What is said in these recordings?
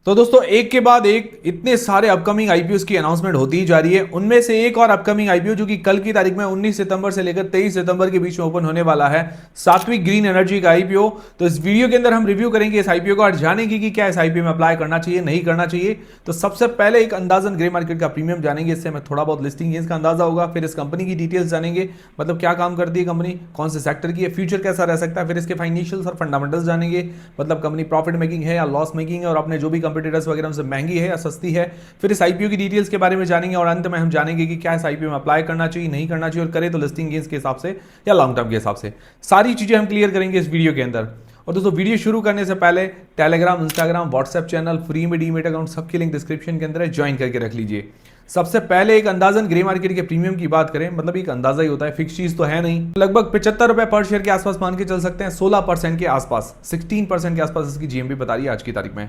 तो दोस्तों एक के बाद एक इतने सारे अपकमिंग आईपीओ की अनाउंसमेंट होती ही जा रही है। उनमें से एक और अपकमिंग आईपीओ जो कि कल की तारीख में 19 सितंबर से लेकर 23 सितंबर के बीच में ओपन होने वाला है, सात्विक ग्रीन एनर्जी का आईपीओ। तो इस वीडियो के अंदर हम रिव्यू करेंगे इस आईपीओ को और जानेंगे कि क्या इस आईपीओ में अप्लाई करना चाहिए, नहीं करना चाहिए। तो सबसे पहले एक अंदाजन ग्रे मार्केट का प्रीमियम जानेंगे, इससे हमें थोड़ा बहुत लिस्टिंग गेंस का अंदाजा होगा। फिर इस कंपनी की डिटेल्स जानेंगे, मतलब क्या काम करती है कंपनी, कौन से सेक्टर की है, फ्यूचर कैसा रह सकता है। फिर इसके फाइनेंशियल्स और फंडामेंटल्स जानेंगे, मतलब कंपनी प्रॉफिट मेकिंग है या लॉस मेकिंग है, और अपने जो भी कंपटीटर्स वगैरह उनसे महंगी है या सस्ती है। फिर इस आईपीओ की डिटेल्स के बारे में जानेंगे और अंत में हम जानेंगे कि क्या इस आईपीओ में अप्लाई करना चाहिए, नहीं करना चाहिए, और करे तो लिस्टिंग गेंस के हिसाब से या लॉन्ग टर्म के हिसाब से। सारी चीजें हम क्लियर करेंगे इस वीडियो के अंदर। और दोस्तों वीडियो शुरू करने से पहले Telegram, Instagram, WhatsApp channel, free में डीमेट अकाउंट सबकी लिंक डिस्क्रिप्शन के अंदर है, ज्वाइन करके रख लीजिए। सबसे पहले एक अंदाजन ग्रे मार्केट के प्रीमियम की बात करें, मतलब एक अंदाजा ही होता है, फिक्स चीज तो है नहीं। लगभग 75 रुपए पर शेयर के आसपास मान के चल सकते हैं, 16% के आसपास, 16% के आसपास इसकी जीएमपी बता रही है आज की तारीख में।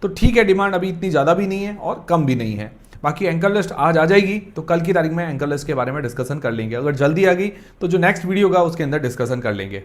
तो ठीक है, डिमांड अभी इतनी ज्यादा भी नहीं है और कम भी नहीं है। बाकी एंकर लिस्ट आज आ जाएगी, तो कल की तारीख में एंकर लिस्ट के बारे में डिस्कशन कर लेंगे। अगर जल्दी आ गई तो जो नेक्स्ट वीडियो होगा उसके अंदर डिस्कशन कर लेंगे।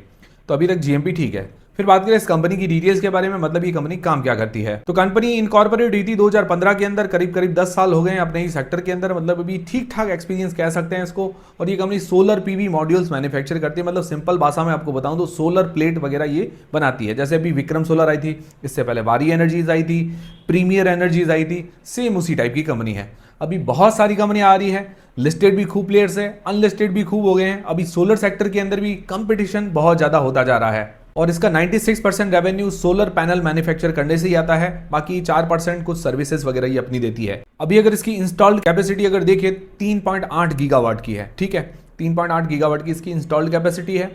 तो अभी तक जीएमपी ठीक है। फिर बात करें इस कंपनी की डिटेल्स के बारे में, मतलब ये कंपनी काम क्या करती है। तो कंपनी इनकॉर्पोरेट हुई थी 2015 के अंदर, करीब 10 साल हो गए हैं अपने ही सेक्टर के अंदर, मतलब अभी ठीक ठाक एक्सपीरियंस कह सकते हैं इसको। और ये company solar PV modules manufacture करती है, मतलब सिंपल भाषा में आपको बताऊं तो सोलर प्लेट वगैरह ये बनाती है। जैसे अभी विक्रम सोलर आई थी, इससे पहले वारी एनर्जीज आई थी, प्रीमियर एनर्जीज आई थी, सेम उसी टाइप की कंपनी है। अभी बहुत सारी कंपनियां आ रही है, लिस्टेड भी खूब प्लेयर्स है, अनलिस्टेड भी खूब हो गए हैं। अभी सोलर सेक्टर के अंदर भी कंपटीशन बहुत ज्यादा होता जा रहा है और इसका 96% रेवेन्यू सोलर पैनल मैन्युफैक्चर करने से ही आता है। बाकी 4% कुछ सर्विसेज वगैरह ही अपनी देती है। अभी अगर इसकी इंस्टॉल्ड कैपेसिटी अगर देखें 3.8 गीगावाट की है, ठीक है, 3.8 गीगावाट की इसकी इंस्टॉल्ड कैपेसिटी है।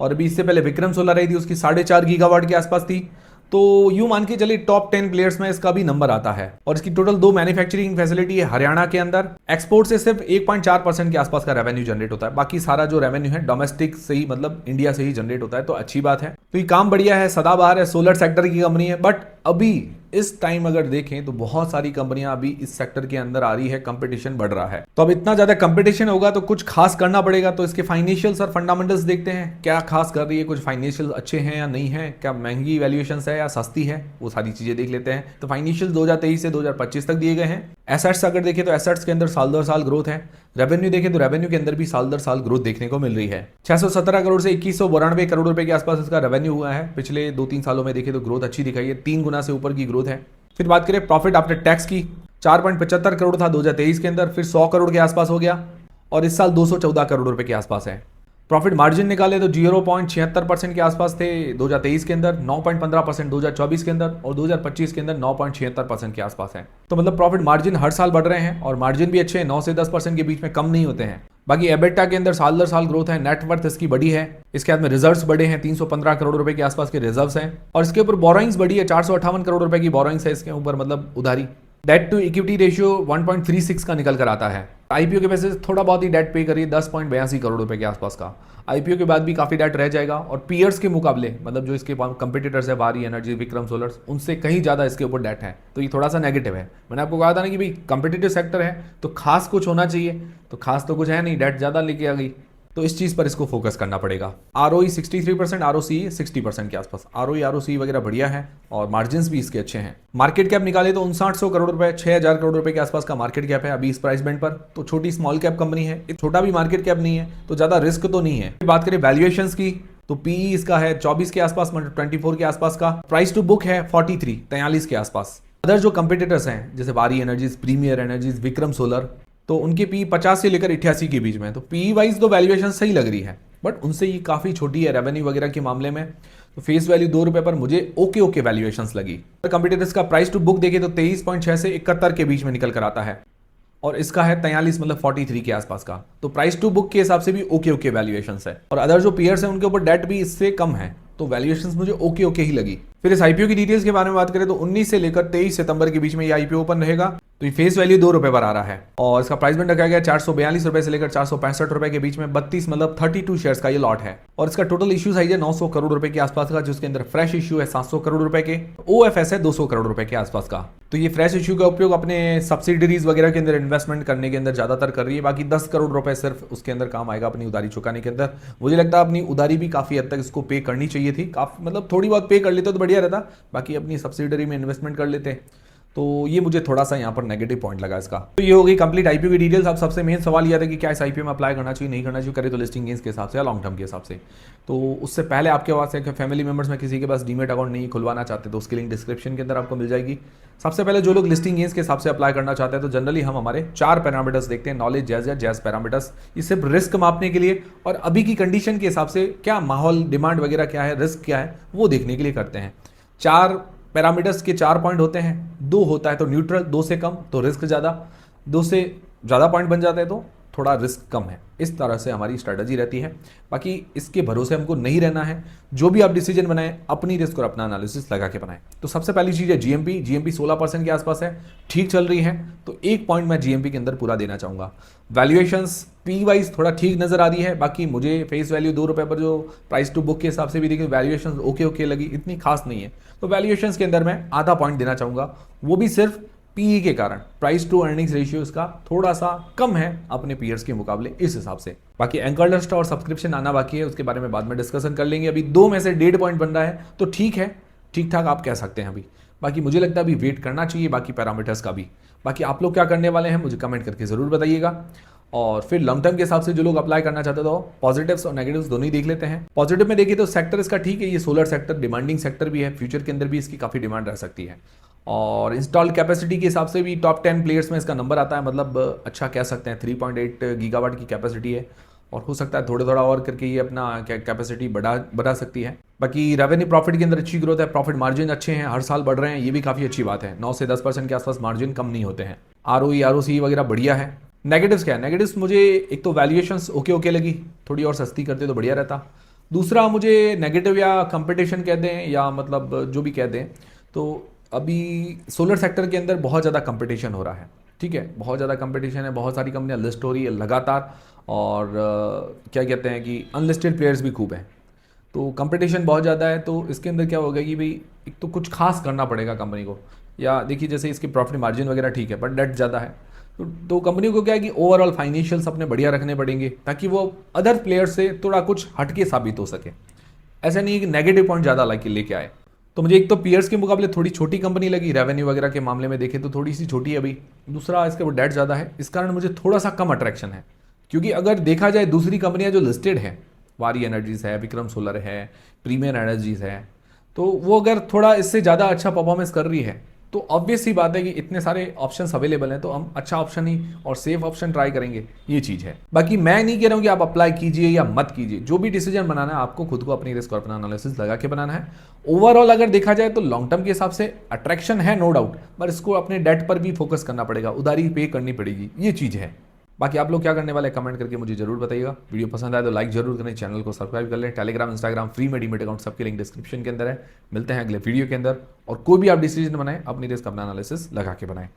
और अभी इससे पहले विक्रम सोलर आई थी, उसकी 4.5 गीगावाट के आसपास थी। तो यूं मान के चलिए टॉप 10 प्लेयर्स में इसका भी नंबर आता है। और इसकी टोटल 2 मैन्युफैक्चरिंग फैसिलिटी है हरियाणा के अंदर। एक्सपोर्ट से सिर्फ 1.4% के आसपास का रेवेन्यू जनरेट होता है, बाकी सारा जो रेवेन्यू है डोमेस्टिक से ही, मतलब इंडिया से ही जनरेट होता है, तो अच्छी बात है। तो ये काम बढ़िया है, सदाबहार है, सोलर सेक्टर की कंपनी है। बट अभी इस टाइम अगर देखें तो बहुत सारी कंपनियां अभी इस सेक्टर के अंदर आ रही है, कंपटीशन बढ़ रहा है। तो अब इतना ज्यादा कंपटीशन होगा तो कुछ खास करना पड़ेगा। तो इसके फाइनेंशियल्स और फंडामेंटल्स देखते हैं, क्या खास कर रही है, कुछ फाइनेंशियल अच्छे हैं या नहीं है, क्या महंगी वैल्यूएशन है या सस्ती है, वो सारी चीजें देख लेते हैं। तो फाइनेंशियल 2023 से 2025 तक दिए गए हैं। एसेट्स अगर देखें तो एसेट्स के अंदर साल दर साल ग्रोथ है। रेवेन्यू देखें तो रेवेन्यू के अंदर भी साल दर साल ग्रोथ देखने को मिल रही है। 617 करोड़ से 2192 करोड़ रुपए के आसपास इसका रेवेन्यू हुआ है। पिछले 2-3 सालों में देखें तो ग्रोथ अच्छी दिखाई है, 3 गुना से ऊपर की ग्रोथ है। फिर बात करें प्रॉफिट आफ्टर टैक्स की, 4.75 करोड़ था 2023 के अंदर, फिर 100 करोड़ के आसपास हो गया और इस साल 214 करोड़ रुपए के आसपास है। प्रॉफिट मार्जिन निकाले तो 0.76% के आसपास थे 2023 के अंदर, 9.15% 2024 के अंदर और 2025 के अंदर 9.76% के आसपास है। तो मतलब प्रॉफिट मार्जिन हर साल बढ़ रहे हैं और मार्जिन भी अच्छे हैं, 9 से 10% के बीच में कम नहीं होते हैं। बाकी एबिटा के अंदर साल दर साल ग्रोथ है, नेटवर्थ इसकी बड़ी है। इसके बाद में रिजर्व्स बड़े हैं, 315 करोड़ रुपए के आसपास के रिजर्व्स हैं। और इसके ऊपर बोरोइंग्स बड़ी है, 458 करोड़ रुपए की बोरोइंग्स है इसके ऊपर, मतलब उधारी। डेट टू इक्विटी रेशियो 1.36 का निकल कर आता है। आईपीओ के वैसे थोड़ा बहुत ही डेट पे करिए, 10.82 करोड़ रुपए के आसपास का। आईपीओ के बाद भी काफी डेट रह जाएगा और पीयर्स के मुकाबले, मतलब जो इसके कंपटीटर्स है, वारी एनर्जी, विक्रम सोलर्स, उनसे कहीं ज्यादा इसके ऊपर डेट है। तो ये थोड़ा सा नेगेटिव है। मैंने आपको कहा था ना कि भाई कंपटीटिव सेक्टर है तो खास कुछ होना चाहिए, तो खास तो कुछ है नहीं, डेट ज्यादा लेके आ गई, तो इस चीज पर इसको फोकस करना पड़ेगा। आरओई 63%, आरओसी 60% के आसपास, आरओई आरओसी वगैरह बढ़िया है और मार्जिन्स भी इसके अच्छे हैं। मार्केट कैप निकाले तो 5900 करोड़ रुपए, 6000 करोड़ रुपए के आसपास का मार्केट कैप है अभी इस प्राइस बैंड पर। तो छोटी स्मॉल कैप कंपनी है, छोटा भी मार्केट कैप नहीं है, तो ज्यादा रिस्क तो नहीं है। बात करें वैल्यूएशन की तो पीई इसका है 24 के आसपास, मतलब 24 के आसपास का। प्राइस टू बुक है 43 के आसपास। अदर जो कंपटीटर्स हैं जैसे Waaree Energies, Premier Energies, Vikram Solar, तो उनके पी 50 से लेकर 88 के बीच में। तो पी वाइज तो वैल्यूएशन सही लग रही है, बट उनसे ये काफी छोटी है रेवेन्यू वगैरह के मामले में। तो फेस वैल्यू 2 रुपए पर मुझे ओके वैल्यूएशंस लगी। कंपटीटर्स का प्राइस टू बुक देखे तो 23.6 से 71 के बीच में निकल कर आता है और इसका है 43, मतलब 43 के आसपास का। तो प्राइस टू बुक के हिसाब से भी ओके वैल्यूएशंस है। और अदर जो पीयर्स हैं उनके ऊपर डेट भी इससे कम है, तो वैल्यूएशंस मुझे ओके ही लगी। फिर इस आईपीओ की डिटेल्स के बारे में बात करें तो 19 से लेकर 23 सितंबर के बीच में ये आईपीओ ओपन रहेगा। तो ये फेस वैल्यू 2 रुपए पर आ रहा है और इसका प्राइस बैंड रखा गया 442 रुपए से लेकर 465 रुपए के बीच में। 32, मतलब 32 शेयर्स का ये लॉट है और इसका टोटल इश्यू साइज है 900 करोड़ रुपए के आसपास का, जिसके अंदर फ्रेश इश्यू है 700 करोड़ रुपए के, ओएफएस है 200 करोड़ रुपए के आसपास का। तो ये फ्रेश इश्यू का उपयोग अपने सब्सिडरीज वगैरह के अंदर इन्वेस्टमेंट करने के अंदर ज्यादातर कर रही है। बाकी 10 करोड़ रुपए सिर्फ उसके अंदर काम आएगा अपनी उधारी चुकाने के अंदर। मुझे लगता है अपनी उधारी भी काफी हद तक इसको पे करनी चाहिए थी, काफी मतलब थोड़ी बहुत पे कर लेते तो बढ़िया रहता, बाकी अपनी सब्सिडरी में इन्वेस्टमेंट कर लेते तो ये मुझे थोड़ा सा यहाँ पर नेगेटिव पॉइंट लगा इसका। तो ये हो गई कंप्लीट आईपीओ की डिटेल्स। अब सबसे मेन सवाल यह था कि क्या इस आईपीओ में अप्लाई करना चाहिए नहीं करना चाहिए, करे तो लिस्टिंग गेंस के हिसाब से या लॉन्ग टर्म के हिसाब से। तो उससे पहले आपके पास है कि फैमिली मेंबर्स में किसी के पास डीमेट अकाउंट नहीं खुलवाना चाहते तो उसकी लिंक डिस्क्रिप्शन के अंदर आपको मिल जाएगी। सबसे पहले जो लोग लिस्टिंग गेंस के हिसाब से अप्लाई करना चाहते हैं तो जनरली हम हमारे 4 पैरामीटर्स देखते हैं, नॉलेज, जैज पैरामीटर्स। ये सिर्फ रिस्क मापने के लिए और अभी की कंडीशन के हिसाब से क्या माहौल, डिमांड वगैरह क्या है, रिस्क क्या है, वो देखने के लिए करते हैं। 4 पैरामीटर्स के 4 पॉइंट होते हैं, 2 होता है तो न्यूट्रल, 2 से कम तो रिस्क ज़्यादा, 2 से ज़्यादा पॉइंट बन जाता है तो थोड़ा रिस्क कम है। इस तरह से हमारी स्ट्रैटेजी रहती है। बाकी इसके भरोसे हमको नहीं रहना है। जो भी आप डिसीजन बनाएं अपनी रिस्क और अपना एनालिसिस लगा के बनाएं। तो सबसे पहली चीज़ है जीएमपी 16% के आसपास है, ठीक चल रही है, तो 1 पॉइंट मैं जीएमपी के अंदर पूरा देना चाहूँगा। वैल्यूएशंस पी वाइज थोड़ा ठीक नज़र आ रही है। बाकी मुझे फेस वैल्यू 2 रुपये पर जो प्राइस टू बुक के हिसाब से भी देखिए वैल्यूएशंस ओके लगी, इतनी खास नहीं है। तो वैल्यूएशंस के अंदर मैं आधा पॉइंट देना चाहूँगा, वो भी सिर्फ पीई के कारण। प्राइस टू अर्निंग्स रेशियो इसका थोड़ा सा कम है अपने पीयर्स के मुकाबले इस हिसाब से। बाकी एंकर लिस्ट और सब्सक्रिप्शन आना बाकी है, उसके बारे में बाद में डिस्कशन कर लेंगे। अभी 2 में से 1.5 पॉइंट बन रहा है तो ठीक है, ठीक ठाक आप कह सकते हैं अभी। बाकी मुझे लगता है अभी वेट करना चाहिए बाकी पैरामीटर्स का भी। बाकी आप लोग क्या करने वाले हैं मुझे कमेंट करके ज़रूर बताइएगा। और फिर लॉन्ग टर्म के हिसाब से जो लोग अप्लाई करना चाहते तो पॉजिटिव्स और नेगेटिव्स दोनों ही देख लेते हैं। पॉजिटिव में देखिए तो सेक्टर इसका ठीक है, ये सोलर सेक्टर डिमांडिंग सेक्टर भी है, फ्यूचर के अंदर भी इसकी काफ़ी डिमांड रह सकती है। और इंस्टॉल्ड कैपेसिटी के हिसाब से भी टॉप 10 प्लेयर्स में इसका नंबर आता है, मतलब अच्छा कह सकते हैं। 3.8 गीगावाट की कैपेसिटी है और हो सकता है थोड़ा और करके ये अपना कैपेसिटी बढ़ा सकती है। बाकी रेवेन्यू प्रॉफिट के अंदर अच्छी ग्रोथ है, प्रॉफिट मार्जिन अच्छे हैं, हर साल बढ़ रहे हैं, ये भी काफ़ी अच्छी बात है। 9 से 10% के आसपास मार्जिन कम नहीं होते हैं। आरओई आरओसी वगैरह बढ़िया है। नेगेटिव्स क्या है? नेगेटिव्स मुझे एक तो वैल्यूएशंस ओके लगी, थोड़ी और सस्ती करते तो बढ़िया रहता। दूसरा मुझे नेगेटिव या कंपटीशन कह दें या मतलब जो भी कह दें, तो अभी सोलर सेक्टर के अंदर बहुत ज़्यादा कंपटीशन हो रहा है। ठीक है, बहुत ज़्यादा कंपटीशन है, बहुत सारी कंपनियां लिस्ट हो रही है लगातार और क्या कहते हैं कि अनलिस्टेड प्लेयर्स भी खूब हैं। तो कंपटीशन बहुत ज़्यादा है, तो इसके अंदर क्या होगा कि भाई एक तो कुछ खास करना पड़ेगा कंपनी को। या देखिए जैसे इसकी प्रॉफिट मार्जिन वगैरह ठीक है पर डेट ज़्यादा है, तो कंपनी को क्या है कि ओवरऑल फाइनेंशियल्स अपने बढ़िया रखने पड़ेंगे ताकि वो अदर प्लेयर से थोड़ा कुछ हटके साबित हो सके। ऐसा नहीं है कि नेगेटिव पॉइंट ज़्यादा लेके आए। तो मुझे एक तो पीयर्स के मुकाबले थोड़ी छोटी कंपनी लगी, रेवेन्यू वगैरह के मामले में देखें तो थोड़ी सी छोटी है अभी। दूसरा इसके वो डेट ज़्यादा है, इस कारण मुझे थोड़ा सा कम अट्रैक्शन है। क्योंकि अगर देखा जाए दूसरी कंपनियां जो लिस्टेड हैं, वारी एनर्जीज है, विक्रम सोलर है, प्रीमियर एनर्जीज है, तो वो अगर थोड़ा इससे ज़्यादा अच्छा परफॉर्मेंस कर रही है तो ऑब्वियस सी बात है कि इतने सारे ऑप्शंस अवेलेबल हैं तो हम अच्छा ऑप्शन ही और सेफ ऑप्शन ट्राई करेंगे, ये चीज़ है। बाकी मैं नहीं कह रहा हूँ कि आप अप्लाई कीजिए या मत कीजिए, जो भी डिसीजन बनाना है आपको खुद को अपनी रिस्क और अपना एनालिसिस लगा के बनाना है। ओवरऑल अगर देखा जाए तो लॉन्ग टर्म के हिसाब से अट्रैक्शन है नो डाउट, पर इसको अपने डेट पर भी फोकस करना पड़ेगा, उधारी पे करनी पड़ेगी, ये चीज़ है। बाकी आप लोग क्या करने वाले कमेंट करके मुझे जरूर बताइएगा। वीडियो पसंद आए तो लाइक जरूर करें, चैनल को सब्सक्राइब कर लें। टेलीग्राम, इंस्टाग्राम फ्री में डीमेट अकाउंट सबके लिंक डिस्क्रिप्शन के अंदर है। मिलते हैं अगले वीडियो के अंदर। और कोई भी आप डिसीजन बनाएं अपनी रिस्क अपना एनालिसिस लगा के बनाएं।